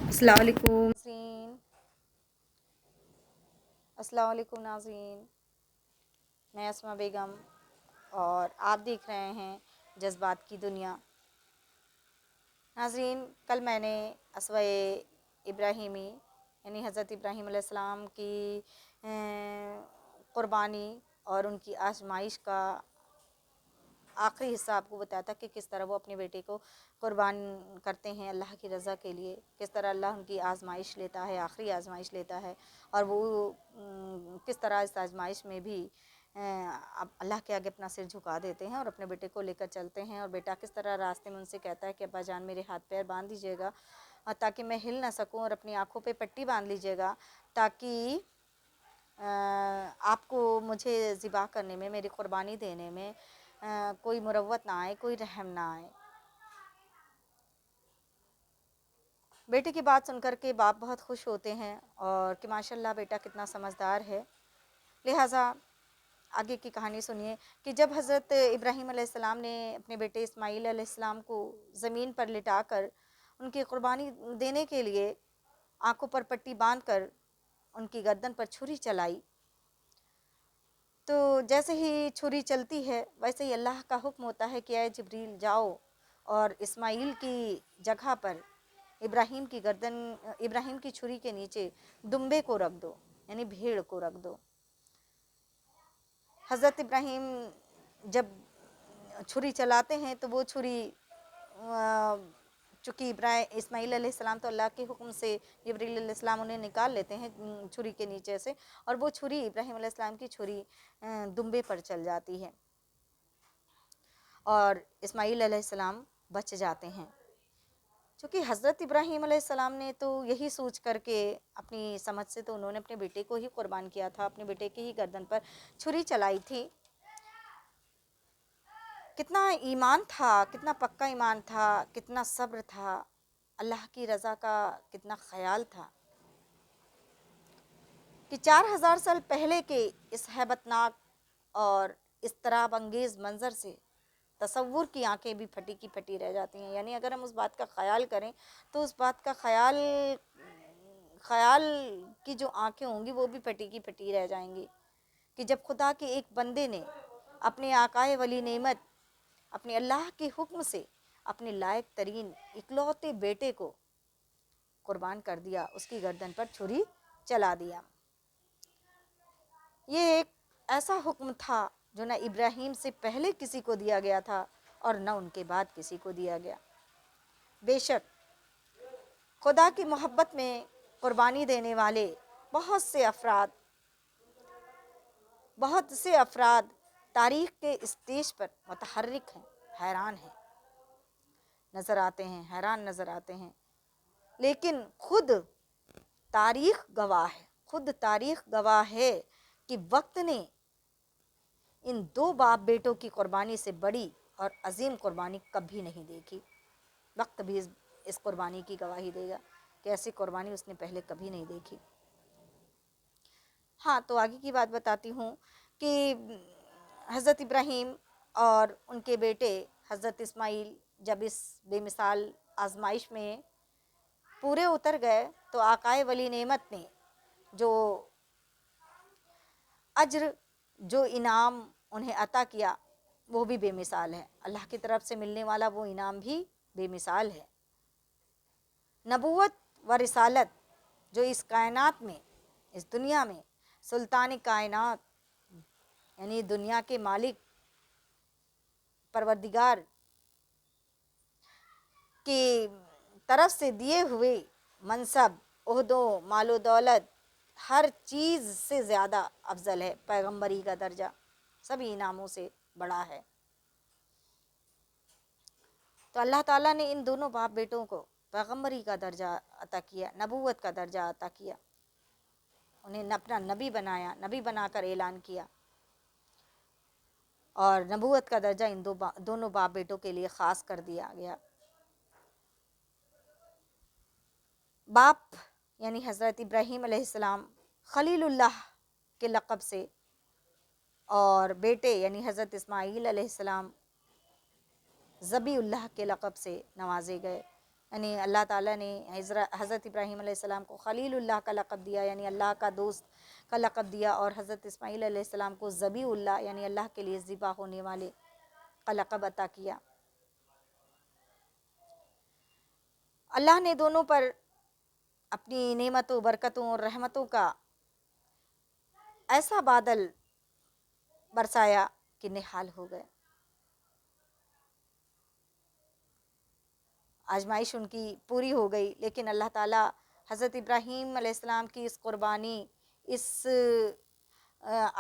السلام علیکم ناظرین، السلام علیکم ناظرین، میں اسما بیگم اور آپ دیکھ رہے ہیں جذبات کی دنیا۔ ناظرین، کل میں نے اسوہ ابراہیمی یعنی حضرت ابراہیم علیہ السلام کی قربانی اور ان کی آزمائش کا آخری حصہ آپ کو بتایا تھا کہ کس طرح وہ اپنے بیٹے کو قربان کرتے ہیں اللہ کی رضا کے لیے، کس طرح اللہ ان کی آزمائش لیتا ہے، آخری آزمائش لیتا ہے، اور وہ کس طرح اس آزمائش میں بھی اللہ کے آگے اپنا سر جھکا دیتے ہیں اور اپنے بیٹے کو لے کر چلتے ہیں، اور بیٹا کس طرح راستے میں ان سے کہتا ہے کہ ابا جان میرے ہاتھ پیر باندھ دیجیے گا تاکہ میں ہل نہ سکوں، اور اپنی آنکھوں پہ پٹی باندھ لیجیے گا تاکہ آپ کو مجھے ذبح کرنے میں، میری قربانی دینے میں کوئی مروت نہ آئے، کوئی رحم نہ آئے۔ بیٹے کی بات سن کر کے باپ بہت خوش ہوتے ہیں اور کہ ماشاءاللہ بیٹا کتنا سمجھدار ہے، لہٰذا آگے کی کہانی سنیے کہ جب حضرت ابراہیم علیہ السلام نے اپنے بیٹے اسماعیل علیہ السلام کو زمین پر لٹا کر ان کی قربانی دینے کے لیے آنکھوں پر پٹی باندھ کر ان کی گردن پر چھری چلائی، تو جیسے ہی چھری چلتی ہے ویسے ہی اللہ کا حکم ہوتا ہے کہ اے جبریل جاؤ اور اسماعیل کی جگہ پر ابراہیم کی چھری کے نیچے دمبے کو رکھ دو، یعنی بھیڑ کو رکھ دو۔ حضرت ابراہیم جب چھری چلاتے ہیں تو وہ چھری چونکہ اسماعیل علیہ السلام تو اللہ کے حکم سے جبریل علیہ السلام انہیں نکال لیتے ہیں چھری کے نیچے سے، اور وہ چھری ابراہیم علیہ السلام کی چھری دمبے پر چل جاتی ہے اور اسماعیل علیہ السلام بچ جاتے ہیں۔ چونکہ حضرت ابراہیم علیہ السلام نے تو یہی سوچ کر کے اپنی سمجھ سے تو انہوں نے اپنے بیٹے کو ہی قربان کیا تھا، اپنے بیٹے کی ہی گردن پر چھری چلائی تھی۔ کتنا ایمان تھا، کتنا پکا ایمان تھا، کتنا صبر تھا، اللہ کی رضا کا کتنا خیال تھا کہ 4000 سال پہلے کے اس ہیبت ناک اور اضطراب انگیز منظر سے تصور کی آنکھیں بھی پھٹی کی پھٹی رہ جاتی ہیں۔ یعنی اگر ہم اس بات کا خیال کریں تو اس بات کا خیال کی جو آنکھیں ہوں گی وہ بھی پھٹی کی پھٹی رہ جائیں گی کہ جب خدا کے ایک بندے نے اپنے آقائے ولی نعمت، اپنے اللہ کے حکم سے اپنے لائق ترین اکلوتے بیٹے کو قربان کر دیا، اس کی گردن پر چھری چلا دیا۔ یہ ایک ایسا حکم تھا جو نہ ابراہیم سے پہلے کسی کو دیا گیا تھا اور نہ ان کے بعد کسی کو دیا گیا۔ بے شک خدا کی محبت میں قربانی دینے والے بہت سے افراد تاریخ کے اسٹیج پر متحرک ہیں، حیران ہیں، نظر آتے ہیں، حیران نظر آتے ہیں، لیکن خود تاریخ گواہ ہے کہ وقت نے ان دو باپ بیٹوں کی قربانی سے بڑی اور عظیم قربانی کبھی نہیں دیکھی۔ وقت بھی اس قربانی کی گواہی دے گا کہ ایسی قربانی اس نے پہلے کبھی نہیں دیکھی۔ ہاں، تو آگے کی بات بتاتی ہوں کہ حضرت ابراہیم اور ان کے بیٹے حضرت اسماعیل جب اس بے مثال آزمائش میں پورے اتر گئے تو آقائے ولی نعمت نے جو اجر، جو انعام انہیں عطا کیا وہ بھی بے مثال ہے۔ اللہ کی طرف سے ملنے والا وہ انعام بھی بے مثال ہے۔ نبوت و رسالت جو اس کائنات میں، اس دنیا میں سلطان کائنات یعنی دنیا کے مالک پروردگار کی طرف سے دیے ہوئے منصب، عہدوں، مال و دولت، ہر چیز سے زیادہ افضل ہے۔ پیغمبری کا درجہ سبھی انعاموں سے بڑا ہے۔ تو اللہ تعالیٰ نے ان دونوں باپ بیٹوں کو پیغمبری کا درجہ عطا کیا، نبوت کا درجہ عطا کیا، انہیں اپنا نبی بنایا، نبی بنا کر اعلان کیا، اور نبوت کا درجہ ان دونوں باپ بیٹوں کے لیے خاص کر دیا گیا۔ باپ یعنی حضرت ابراہیم علیہ السلام خلیل اللہ کے لقب سے، اور بیٹے یعنی حضرت اسماعیل علیہ السلام ذبیح اللہ کے لقب سے نوازے گئے۔ یعنی اللہ تعالیٰ نے حضرت ابراہیم علیہ السلام کو خلیل اللہ کا لقب دیا، یعنی اللہ کا دوست کا لقب دیا، اور حضرت اسماعیل علیہ السلام کو ذبیح اللہ یعنی اللہ کے لیے ذبح ہونے والے کا لقب عطا کیا۔ اللہ نے دونوں پر اپنی نعمتوں، برکتوں اور رحمتوں کا ایسا بادل برسایا کہ نہال ہو گئے۔ آزمائش ان کی پوری ہو گئی، لیکن اللہ تعالیٰ حضرت ابراہیم علیہ السلام کی اس قربانی، اس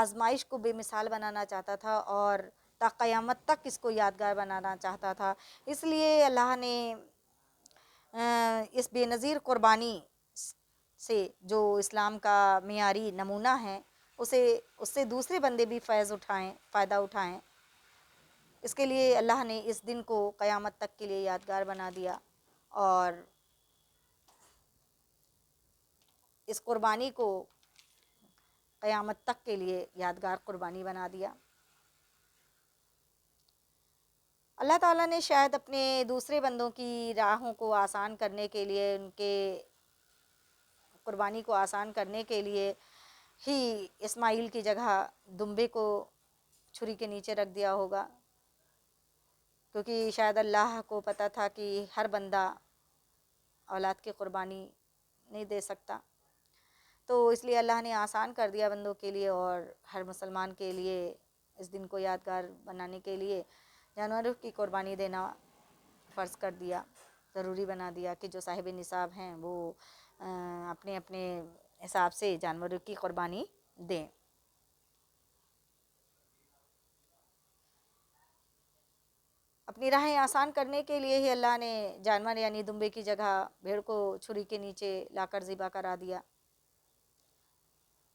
آزمائش کو بے مثال بنانا چاہتا تھا، اور تا قیامت تک اس کو یادگار بنانا چاہتا تھا۔ اس لیے اللہ نے اس بے نظیر قربانی سے جو اسلام کا معیاری نمونہ ہے، اس سے دوسرے بندے بھی فائدہ اٹھائیں۔ اس کے لیے اللہ نے اس دن کو قیامت تک کے لیے یادگار بنا دیا، اور اس قربانی کو قیامت تک کے لیے یادگار قربانی بنا دیا۔ اللہ تعالیٰ نے شاید اپنے دوسرے بندوں کی راہوں کو آسان کرنے کے لیے، ان کے قربانی کو آسان کرنے کے لیے ہی اسماعیل کی جگہ دمبے کو چھری کے نیچے رکھ دیا ہوگا، کیونکہ شاید اللہ کو پتہ تھا کہ ہر بندہ اولاد کی قربانی نہیں دے سکتا، تو اس لیے اللہ نے آسان کر دیا بندوں کے لیے، اور ہر مسلمان کے لیے اس دن کو یادگار بنانے کے لیے جانوروں کی قربانی دینا فرض کر دیا، ضروری بنا دیا کہ جو صاحب نصاب ہیں وہ اپنے اپنے حساب سے جانوروں کی قربانی دیں۔ اپنی راہیں آسان کرنے کے لیے ہی اللہ نے جانور یعنی دمبے کی جگہ بھیڑ کو چھری کے نیچے لا کر ذبح کرا دیا،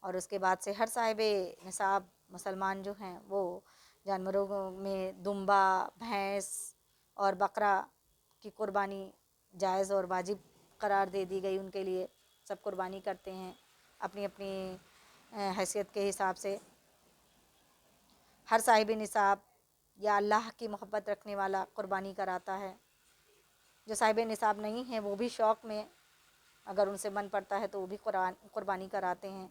اور اس کے بعد سے ہر صاحب نصاب مسلمان جو ہیں وہ جانوروں میں دمبا، بھینس اور بکرا کی قربانی جائز اور واجب قرار دے دی گئی ان کے لیے۔ سب قربانی کرتے ہیں اپنی اپنی حیثیت کے حساب سے۔ ہر صاحب نصاب یا اللہ کی محبت رکھنے والا قربانی کراتا ہے۔ جو صاحب نصاب نہیں ہیں وہ بھی شوق میں اگر ان سے من پڑتا ہے تو وہ بھی قربانی کراتے ہیں۔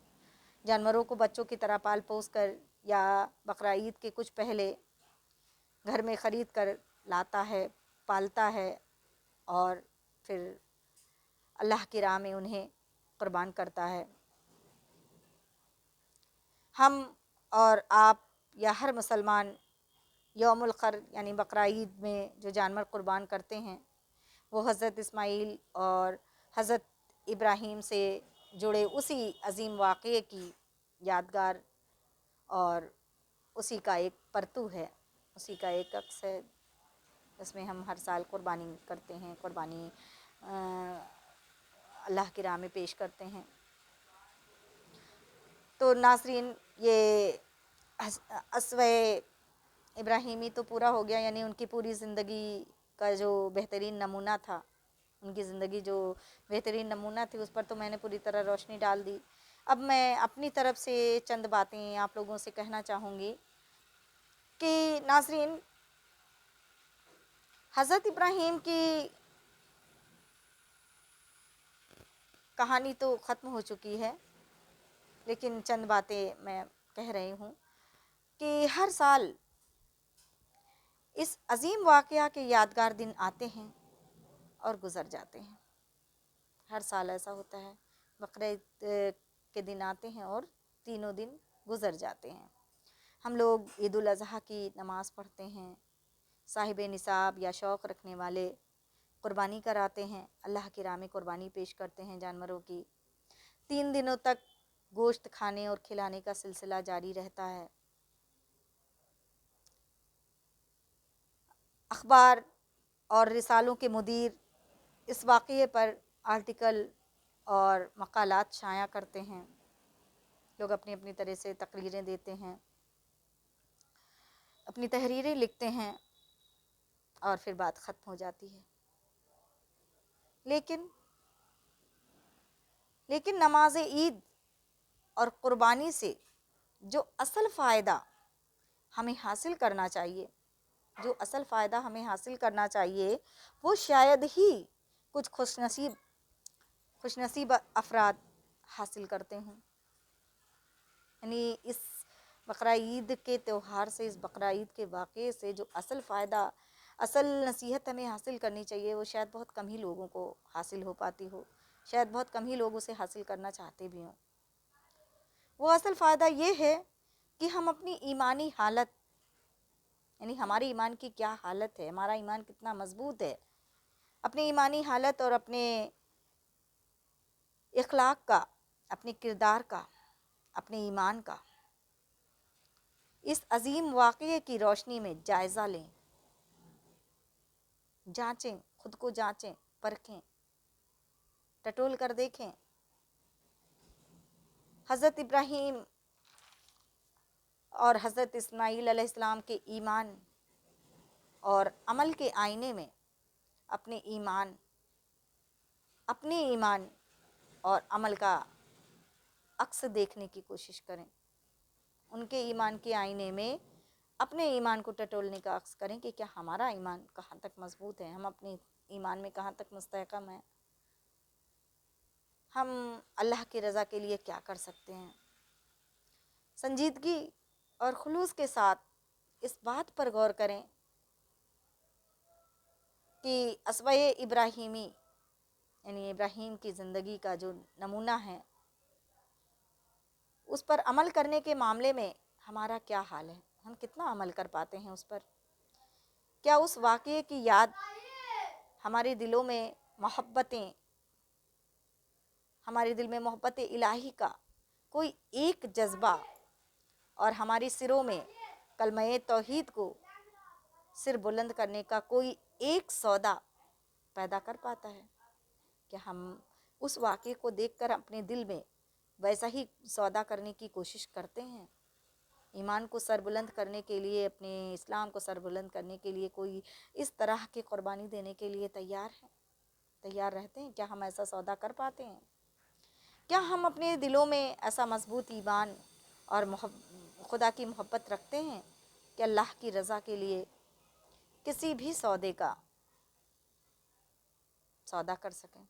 جانوروں کو بچوں کی طرح پال پوس کر یا بقرعید کے کچھ پہلے گھر میں خرید کر لاتا ہے، پالتا ہے، اور پھر اللہ کی راہ میں انہیں قربان کرتا ہے۔ ہم اور آپ یا ہر مسلمان یوم القر یعنی بقرعید میں جو جانور قربان کرتے ہیں وہ حضرت اسماعیل اور حضرت ابراہیم سے جڑے اسی عظیم واقعے کی یادگار اور اسی کا ایک پرتو ہے، اسی کا ایک عکس ہے، اس میں ہم ہر سال قربانی کرتے ہیں، قربانی اللہ کی راہ میں پیش کرتے ہیں۔ تو ناظرین، یہ اسوہ ابراہیمی تو پورا ہو گیا، یعنی ان کی پوری زندگی کا جو بہترین نمونہ تھا، ان کی زندگی جو بہترین نمونہ تھی اس پر تو میں نے پوری طرح روشنی ڈال دی۔ اب میں اپنی طرف سے چند باتیں آپ لوگوں سے کہنا چاہوں گی کہ ناظرین، حضرت ابراہیم کی کہانی تو ختم ہو چکی ہے، لیکن چند باتیں میں کہہ رہی ہوں کہ ہر سال اس عظیم واقعہ کے یادگار دن آتے ہیں اور گزر جاتے ہیں۔ ہر سال ایسا ہوتا ہے، بقرعید کے دن آتے ہیں اور تینوں دن گزر جاتے ہیں۔ ہم لوگ عید الاضحیٰ کی نماز پڑھتے ہیں، صاحب نصاب یا شوق رکھنے والے قربانی کراتے ہیں، اللہ کی راہ میں قربانی پیش کرتے ہیں جانوروں کی۔ 3 دنوں تک گوشت کھانے اور کھلانے کا سلسلہ جاری رہتا ہے۔ اخبار اور رسالوں کے مدیر اس واقعے پر آرٹیکل اور مقالات شائع کرتے ہیں، لوگ اپنی اپنی طرح سے تقریریں دیتے ہیں، اپنی تحریریں لکھتے ہیں، اور پھر بات ختم ہو جاتی ہے۔ لیکن نماز عید اور قربانی سے جو اصل فائدہ ہمیں حاصل کرنا چاہیے، وہ شاید ہی کچھ خوش نصیب افراد حاصل کرتے ہیں. یعنی اس بقرہ عید کے تہوار سے، اس بقرہ عید کے واقعے سے جو اصل فائدہ، اصل نصیحت ہمیں حاصل کرنی چاہیے، وہ شاید بہت کم ہی لوگوں کو حاصل ہو پاتی ہو، شاید بہت کم ہی لوگ اسے حاصل کرنا چاہتے بھی ہوں. وہ اصل فائدہ یہ ہے کہ ہم اپنی ایمانی حالت، یعنی ہمارے ایمان کی کیا حالت ہے، ہمارا ایمان کتنا مضبوط ہے، اپنی ایمانی حالت اور اپنے اخلاق کا، اپنے کردار کا، اپنے ایمان کا اس عظیم واقعے کی روشنی میں جائزہ لیں، جانچیں، خود کو جانچیں، پرکھیں، ٹٹول کر دیکھیں. حضرت ابراہیم اور حضرت اسماعیل علیہ السلام کے ایمان اور عمل کے آئینے میں اپنے ایمان اور عمل کا عکس دیکھنے کی کوشش کریں. ان کے ایمان کے آئینے میں اپنے ایمان کو ٹٹولنے کا عکس کریں کہ کیا ہمارا ایمان کہاں تک مضبوط ہے، ہم اپنے ایمان میں کہاں تک مستحکم ہیں، ہم اللہ کی رضا کے لیے کیا کر سکتے ہیں. سنجیدگی اور خلوص کے ساتھ اس بات پر غور کریں کہ اسوہ ابراہیمی، یعنی ابراہیم کی زندگی کا جو نمونہ ہے، اس پر عمل کرنے کے معاملے میں ہمارا کیا حال ہے، ہم کتنا عمل کر پاتے ہیں اس پر. کیا اس واقعے کی یاد ہمارے دلوں میں ہمارے دل میں محبت الہی کا کوئی ایک جذبہ اور ہماری سروں میں کلمہ توحید کو سر بلند کرنے کا کوئی ایک سودا پیدا کر پاتا ہے؟ کہ ہم اس واقعے کو دیکھ کر اپنے دل میں ویسا ہی سودا کرنے کی کوشش کرتے ہیں؟ ایمان کو سر بلند کرنے کے لیے، اپنے اسلام کو سر بلند کرنے کے لیے کوئی اس طرح کی قربانی دینے کے لیے تیار رہتے ہیں؟ کیا ہم ایسا سودا کر پاتے ہیں؟ کیا ہم اپنے دلوں میں ایسا مضبوط ایمان اور خدا کی محبت رکھتے ہیں کہ اللہ کی رضا کے لیے کسی بھی سودے کا سودا کر سکیں،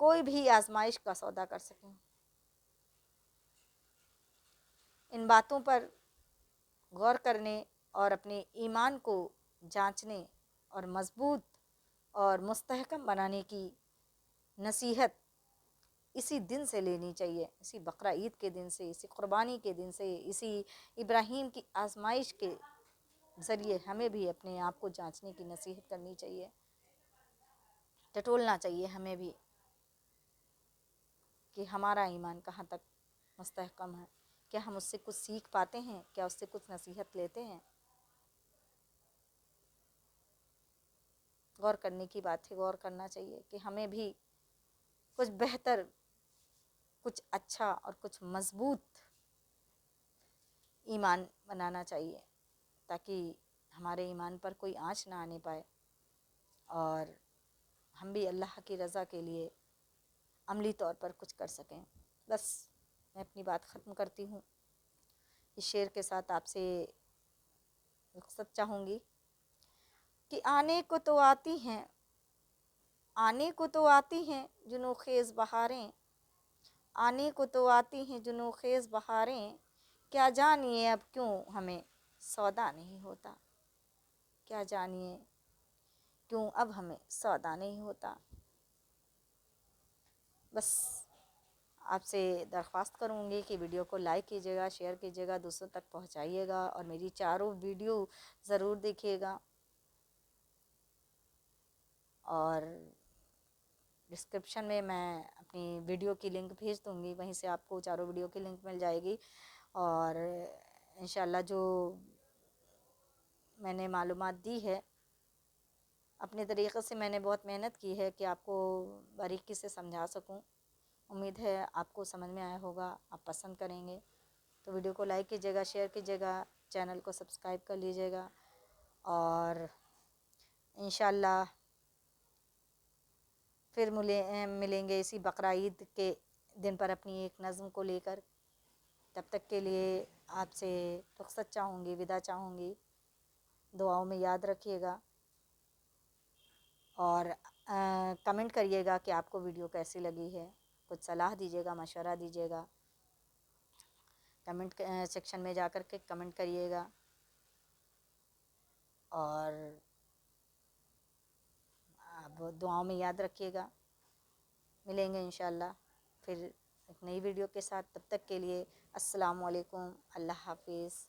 کوئی بھی آزمائش کا سودا کر سکیں؟ ان باتوں پر غور کرنے اور اپنے ایمان کو جانچنے اور مضبوط اور مستحکم بنانے کی نصیحت اسی دن سے لینی چاہیے، اسی بقرہ عید کے دن سے، اسی قربانی کے دن سے، اسی ابراہیم کی آزمائش کے ذریعے ہمیں بھی اپنے آپ کو جانچنے کی نصیحت کرنی چاہیے، ٹٹولنا چاہیے ہمیں بھی کہ ہمارا ایمان کہاں تک مستحکم ہے، کیا ہم اس سے کچھ سیکھ پاتے ہیں، کیا اس سے کچھ نصیحت لیتے ہیں. غور کرنے کی بات ہے، غور کرنا چاہیے کہ ہمیں بھی کچھ بہتر، کچھ اچھا اور کچھ مضبوط ایمان بنانا چاہیے تاکہ ہمارے ایمان پر کوئی آنچ نہ آنے پائے اور ہم بھی اللہ کی رضا کے لیے عملی طور پر کچھ کر سکیں. بس میں اپنی بات ختم کرتی ہوں. اس شعر کے ساتھ آپ سے رخصت چاہوں گی کہ آنے کو تو آتی ہیں جنوں خیز بہاریں، آنے کو تو آتی ہیں جنوں خیز بہاریں، کیا جانیے اب کیوں ہمیں سودا نہیں ہوتا، کیا جانیے کیوں اب ہمیں سودا نہیں ہوتا. بس آپ سے درخواست کروں گی کہ ویڈیو کو لائک کیجیے گا، شیئر کیجیے گا، دوسروں تک پہنچائیے گا اور میری چاروں ویڈیو ضرور دیکھیے گا. اور ڈسکرپشن میں اپنی ویڈیو کی لنک بھیج دوں گی، وہیں سے آپ کو چاروں ویڈیو کی لنک مل جائے گی. اور انشاءاللہ جو میں نے معلومات دی ہے اپنے طریقے سے میں نے بہت محنت کی ہے کہ آپ کو باریکی سے سمجھا سکوں. امید ہے آپ کو سمجھ میں آیا ہوگا، آپ پسند کریں گے. تو ویڈیو کو لائک کیجیے گا، شیئر کیجیے گا، چینل کو سبسکرائب کر لیجیے گا. اور انشاءاللہ پھر ملیں گے اسی بقرہ عید کے دن پر اپنی ایک نظم کو لے کر. تب تک کے لیے آپ سے رخصت چاہوں گی، وداع چاہوں گی. دعاؤں میں یاد رکھیے گا اور کمنٹ کریے گا کہ آپ کو ویڈیو کیسی لگی ہے، کچھ صلاح دیجیے گا، مشورہ دیجیے گا، کمنٹ سیکشن میں جا کر کے کمنٹ کریے گا، اور آپ دعاؤں میں یاد رکھیے گا۔ ملیں گے انشاءاللہ پھر ایک نئی ویڈیو کے ساتھ، تب تک کے لیے السلام علیکم، اللہ حافظ۔